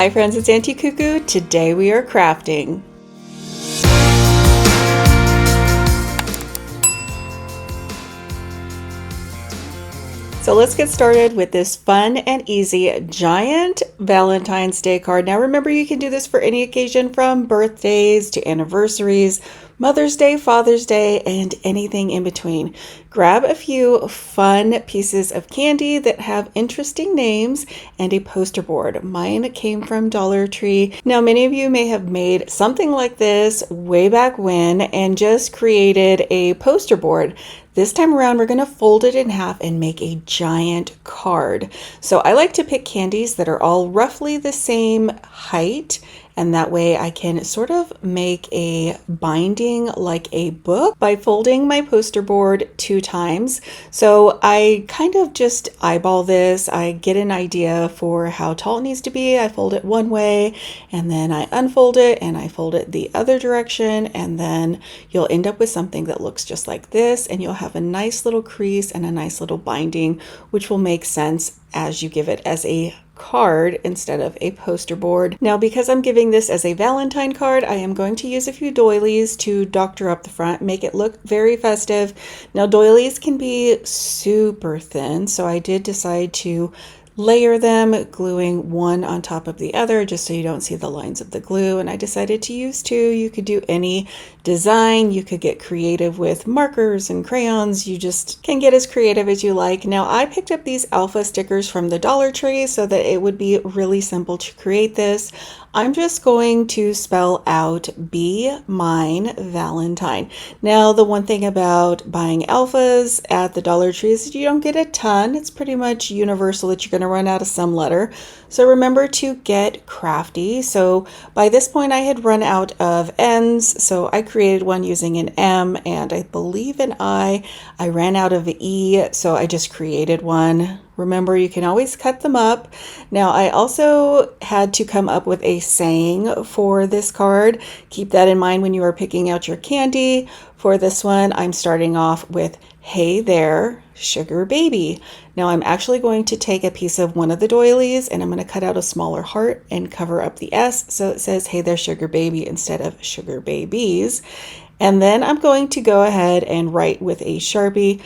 Hi friends, it's Auntie Cuckoo. Today we are crafting. So let's get started with this fun and easy giant Valentine's Day card. Now remember, you can do this for any occasion from birthdays to anniversaries, Mother's Day, Father's Day, and anything in between. Grab a few fun pieces of candy that have interesting names and a poster board. Mine came from Dollar Tree. Now, many of you may have made something like this way back when and just created a poster board. This time around, we're going to fold it in half and make a giant card. So I like to pick candies that are all roughly the same height, and that way I can sort of make a binding like a book by folding my poster board 2 times. So I kind of just eyeball this. I get an idea for how tall it needs to be. I fold it one way and then I unfold it and I fold it the other direction, and then you'll end up with something that looks just like this, and you'll have a nice little crease and a nice little binding, which will make sense as you give it as a card instead of a poster board. Now, because I'm giving this as a Valentine card, I am going to use a few doilies to doctor up the front, make it look very festive. Now, doilies can be super thin, so I did decide to layer them, gluing one on top of the other just so you don't see the lines of the glue. And I decided to use 2. You could do any design. You could get creative with markers and crayons. You just can get as creative as you like. Now, I picked up these alpha stickers from the Dollar Tree so that it would be really simple to create this. I'm just going to spell out Be Mine Valentine. Now, the one thing about buying alphas at the Dollar Tree is you don't get a ton. It's pretty much universal that you're going to run out of some letter. So remember to get crafty. So by this point, I had run out of N's. So I created one using an M, and I believe an I. I ran out of E, so I just created one. Remember, you can always cut them up. Now, I also had to come up with a saying for this card. Keep that in mind when you are picking out your candy. For this one, I'm starting off with, "Hey there, sugar baby." Now, I'm actually going to take a piece of one of the doilies and I'm going to cut out a smaller heart and cover up the S so it says, "Hey there, sugar baby," instead of sugar babies. And then I'm going to go ahead and write with a Sharpie.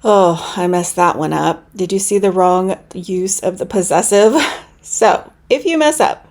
Oh, I messed that one up. Did you see the wrong use of the possessive? So if you mess up,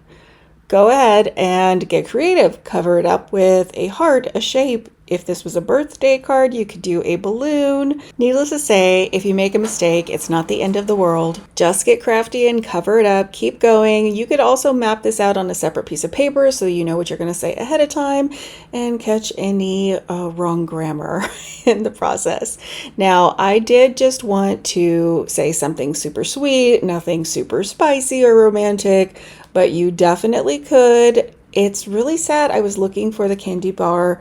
go ahead and get creative. Cover it up with a heart, a shape. If this was a birthday card, you could do a balloon. Needless to say, if you make a mistake, it's not the end of the world. Just get crafty and cover it up. Keep going. You could also map this out on a separate piece of paper so you know what you're going to say ahead of time and catch any wrong grammar in the process. Now, I did just want to say something super sweet, nothing super spicy or romantic, but you definitely could. It's really sad. I was looking for the candy bar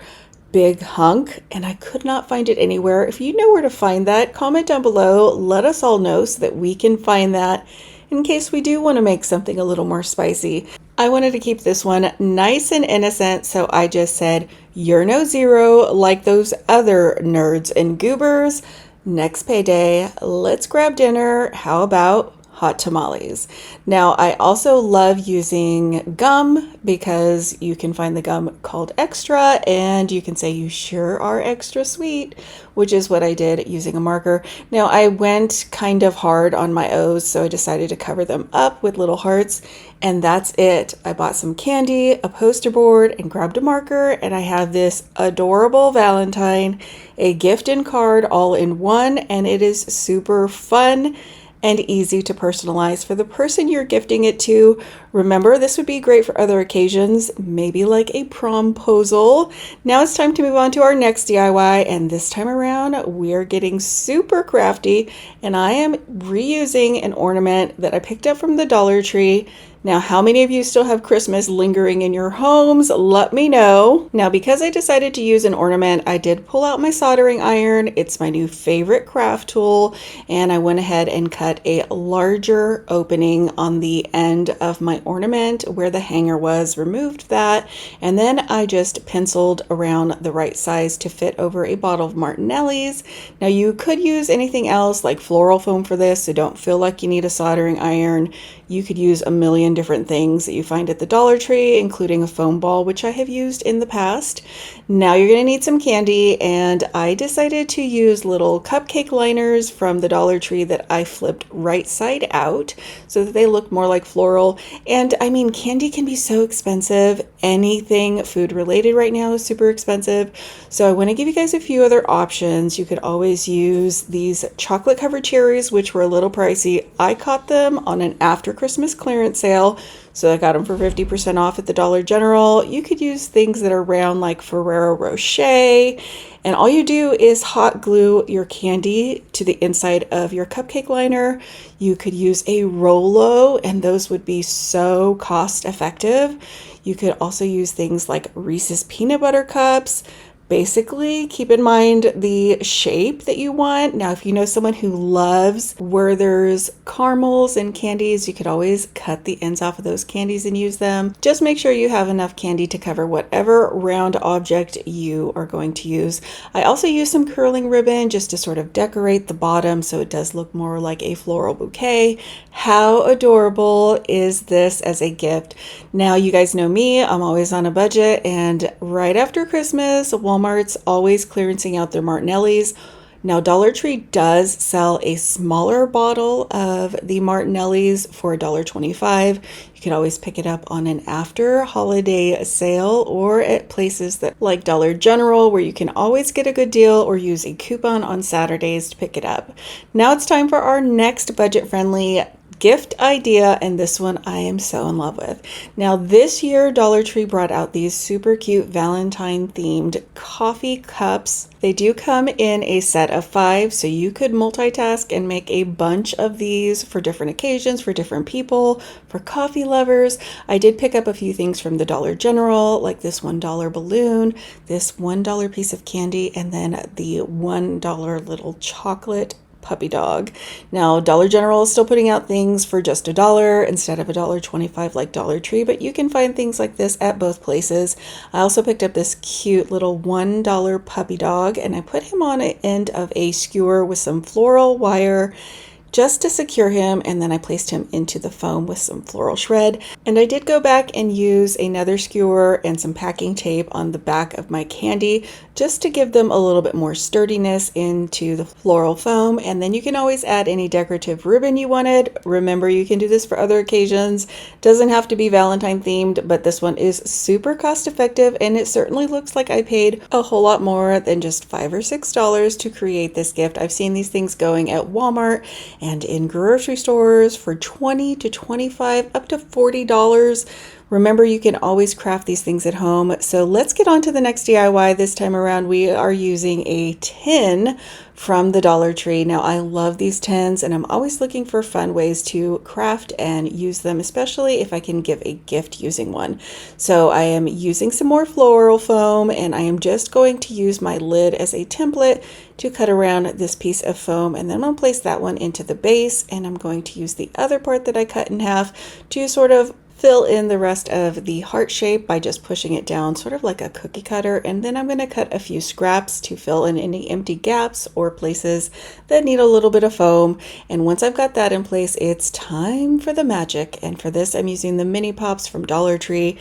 Big Hunk and I could not find it anywhere. If you know where to find that, comment down below. Let us all know so that we can find that in case we do want to make something a little more spicy. I wanted to keep this one nice and innocent, so I just said, "You're no zero like those other nerds and goobers. Next payday, let's grab dinner. How about hot tamales?" Now, I also love using gum because you can find the gum called Extra and you can say, "You sure are extra sweet," which is what I did using a marker. Now, I went kind of hard on my O's, so I decided to cover them up with little hearts, and that's it. I bought some candy, a poster board, and grabbed a marker, and I have this adorable Valentine, a gift and card all in one, and it is super fun and easy to personalize for the person you're gifting it to. Remember, this would be great for other occasions, maybe like a promposal. Now it's time to move on to our next DIY, and this time around we're getting super crafty, and I am reusing an ornament that I picked up from the Dollar Tree. Now, how many of you still have Christmas lingering in your homes? Let me know. Now, because I decided to use an ornament, I did pull out my soldering iron. It's my new favorite craft tool, and I went ahead and cut a larger opening on the end of my ornament where the hanger was, removed that, and then I just penciled around the right size to fit over a bottle of Martinelli's. Now, you could use anything else like floral foam for this, so don't feel like you need a soldering iron. You could use a million different things that you find at the Dollar Tree, including a foam ball, which I have used in the past. Now you're going to need some candy, and I decided to use little cupcake liners from the Dollar Tree that I flipped right side out so that they look more like floral. And I mean, candy can be so expensive. Anything food related right now is super expensive. So I want to give you guys a few other options. You could always use these chocolate covered cherries, which were a little pricey. I caught them on an after Christmas clearance sale, so I got them for 50% off at the Dollar General. You could use things that are round like Ferrero Rocher, and all you do is hot glue your candy to the inside of your cupcake liner. You could use a Rolo, and those would be so cost effective. You could also use things like Reese's peanut butter cups. Basically, keep in mind the shape that you want. Now, if you know someone who loves Werther's caramels and candies, you could always cut the ends off of those candies and use them. Just make sure you have enough candy to cover whatever round object you are going to use. I also use some curling ribbon just to sort of decorate the bottom so it does look more like a floral bouquet. How adorable is this as a gift? Now, you guys know me, I'm always on a budget, and right after Christmas, Walmart's always clearancing out their Martinellis. Now, Dollar Tree does sell a smaller bottle of the Martinellis for $1.25. You can always pick it up on an after holiday sale or at places that like Dollar General, where you can always get a good deal, or use a coupon on Saturdays to pick it up. Now it's time for our next budget-friendly gift idea, and this one I am so in love with. Now this year Dollar Tree brought out these super cute Valentine themed coffee cups. They do come in a set of 5, so you could multitask and make a bunch of these for different occasions, for different people, for coffee lovers. I did pick up a few things from the Dollar General, like this $1 balloon, this $1 piece of candy, and then the $1 little chocolate puppy dog. Now, Dollar General is still putting out things for just $1 instead of $1.25 like Dollar Tree, but you can find things like this at both places. I also picked up this cute little $1 puppy dog, and I put him on an end of a skewer with some floral wire just to secure him, and then I placed him into the foam with some floral shred. And I did go back and use another skewer and some packing tape on the back of my candy just to give them a little bit more sturdiness into the floral foam. And then you can always add any decorative ribbon you wanted. Remember, you can do this for other occasions. Doesn't have to be Valentine themed, but this one is super cost effective, and it certainly looks like I paid a whole lot more than just $5 or $6 to create this gift. I've seen these things going at Walmart and in grocery stores for $20 to $25, up to $40. Remember, you can always craft these things at home. So let's get on to the next DIY. This time around, we are using a tin from the Dollar Tree. Now, I love these tins, and I'm always looking for fun ways to craft and use them, especially if I can give a gift using one. So I am using some more floral foam, and I am just going to use my lid as a template to cut around this piece of foam, and then I'm going to place that one into the base, and I'm going to use the other part that I cut in half to sort of fill in the rest of the heart shape by just pushing it down sort of like a cookie cutter. And then I'm going to cut a few scraps to fill in any empty gaps or places that need a little bit of foam. And once I've got that in place, it's time for the magic. And for this, I'm using the mini pops from Dollar Tree.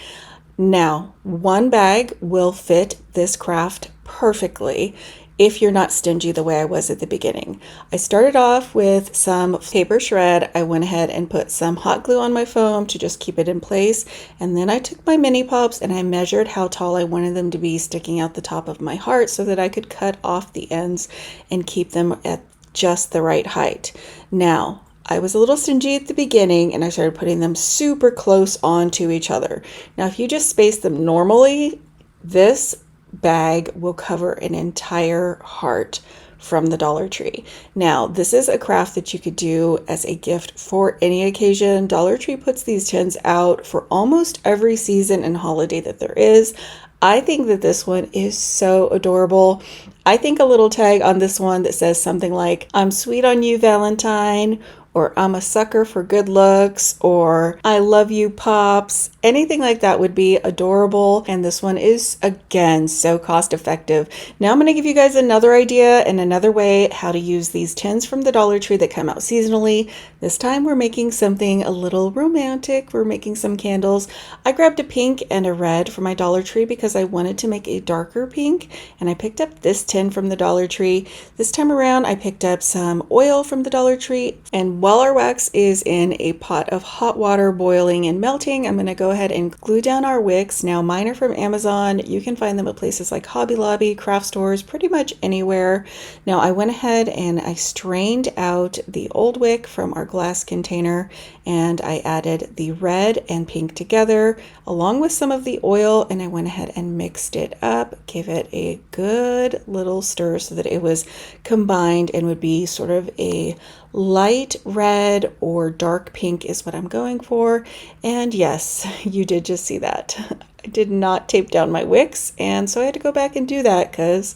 Now, one bag will fit this craft perfectly if you're not stingy the way I was at the beginning. I started off with some paper shred. I went ahead and put some hot glue on my foam to just keep it in place. And then I took my mini pops and I measured how tall I wanted them to be sticking out the top of my heart so that I could cut off the ends and keep them at just the right height. Now, I was a little stingy at the beginning, and I started putting them super close onto each other. Now, if you just space them normally, this bag will cover an entire heart from the Dollar Tree. Now, this is a craft that you could do as a gift for any occasion. Dollar Tree puts these tins out for almost every season and holiday that there is. I think that this one is so adorable. I think a little tag on this one that says something like, "I'm sweet on you, Valentine," or I'm a sucker for good looks, or I love you pops. Anything like that would be adorable. And this one is, again, so cost effective. Now I'm going to give you guys another idea and another way how to use these tins from the Dollar Tree that come out seasonally. This time we're making something a little romantic. We're making some candles. I grabbed a pink and a red from my Dollar Tree because I wanted to make a darker pink, and I picked up this tin from the Dollar Tree. This time around I picked up some oil from the Dollar Tree, and while our wax is in a pot of hot water boiling and melting, I'm going to go ahead and glue down our wicks. Now mine are from Amazon. You can find them at places like Hobby Lobby, craft stores, pretty much anywhere. Now I went ahead and I strained out the old wick from our glass container, and I added the red and pink together along with some of the oil, and I went ahead and mixed it up, gave it a good little stir so that it was combined and would be sort of a light red or dark pink is what I'm going for. And yes, you did just see that. I did not tape down my wicks, and so I had to go back and do that because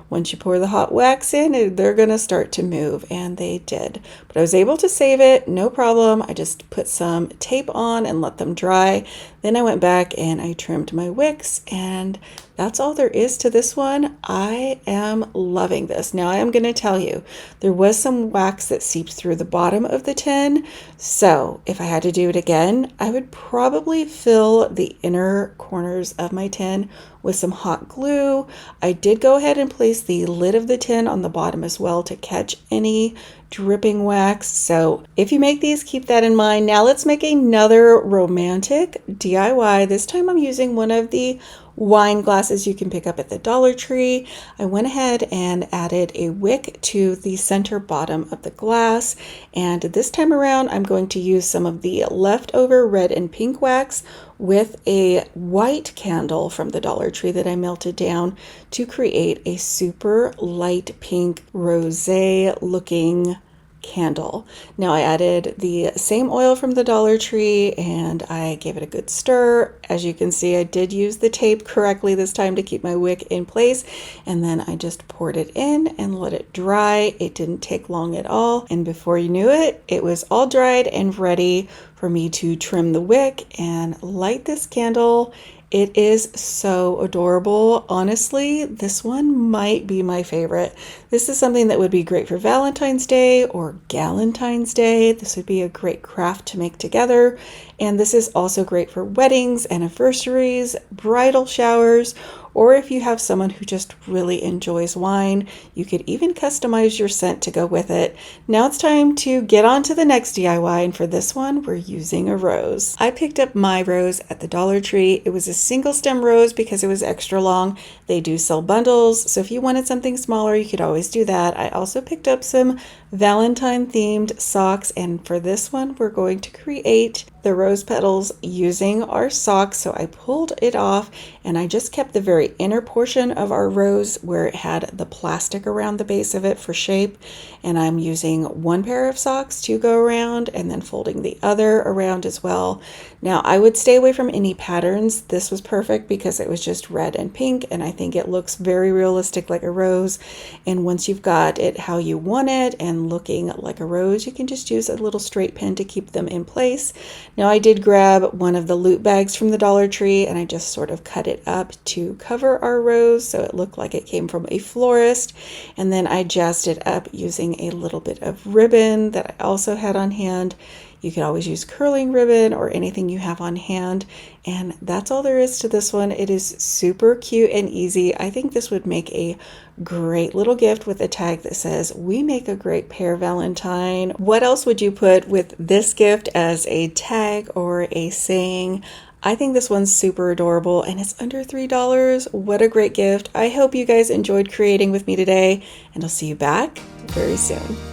once you pour the hot wax in, they're going to start to move, and they did. But I was able to save it, no problem. I just put some tape on and let them dry. Then I went back and I trimmed my wicks, and that's all there is to this one. I am loving this. Now I am going to tell you, there was some wax that seeped through the bottom of the tin. So if I had to do it again, I would probably fill the inner corners of my tin with some hot glue. I did go ahead and place the lid of the tin on the bottom as well to catch any dripping wax. So if you make these, keep that in mind. Now let's make another romantic DIY. This time I'm using one of the wine glasses you can pick up at the Dollar Tree. I went ahead and added a wick to the center bottom of the glass, and this time around I'm going to use some of the leftover red and pink wax with a white candle from the Dollar Tree that I melted down to create a super light pink rosé looking candle. Now I added the same oil from the Dollar Tree and I gave it a good stir. As you can see, I did use the tape correctly this time to keep my wick in place, and then I just poured it in and let it dry. It didn't take long at all, and before you knew it, it was all dried and ready for me to trim the wick and light this candle. It is so adorable. Honestly, this one might be my favorite. This is something that would be great for Valentine's Day or Galentine's Day. This would be a great craft to make together. And this is also great for weddings, anniversaries, bridal showers, or if you have someone who just really enjoys wine, you could even customize your scent to go with it. Now it's time to get on to the next DIY, and for this one, we're using a rose. I picked up my rose at the Dollar Tree. It was a single stem rose because it was extra long. They do sell bundles, so if you wanted something smaller, you could always do that. I also picked up some Valentine themed socks, and for this one, we're going to create the rose petals using our socks. So I pulled it off and I just kept the very inner portion of our rose where it had the plastic around the base of it for shape, and I'm using one pair of socks to go around and then folding the other around as well. Now I would stay away from any patterns. This was perfect because it was just red and pink, and I think it looks very realistic like a rose. And once you've got it how you want it and looking like a rose, you can just use a little straight pin to keep them in place. Now I did grab one of the loot bags from the Dollar Tree and I just sort of cut it up to cover our rose so it looked like it came from a florist, and then I jazzed it up using a little bit of ribbon that I also had on hand. You could always use curling ribbon or anything you have on hand. And that's all there is to this one. It is super cute and easy. I think this would make a great little gift with a tag that says, "We make a great pair, Valentine." What else would you put with this gift as a tag or a saying? I think this one's super adorable and it's under $3. What a great gift. I hope you guys enjoyed creating with me today, and I'll see you back very soon.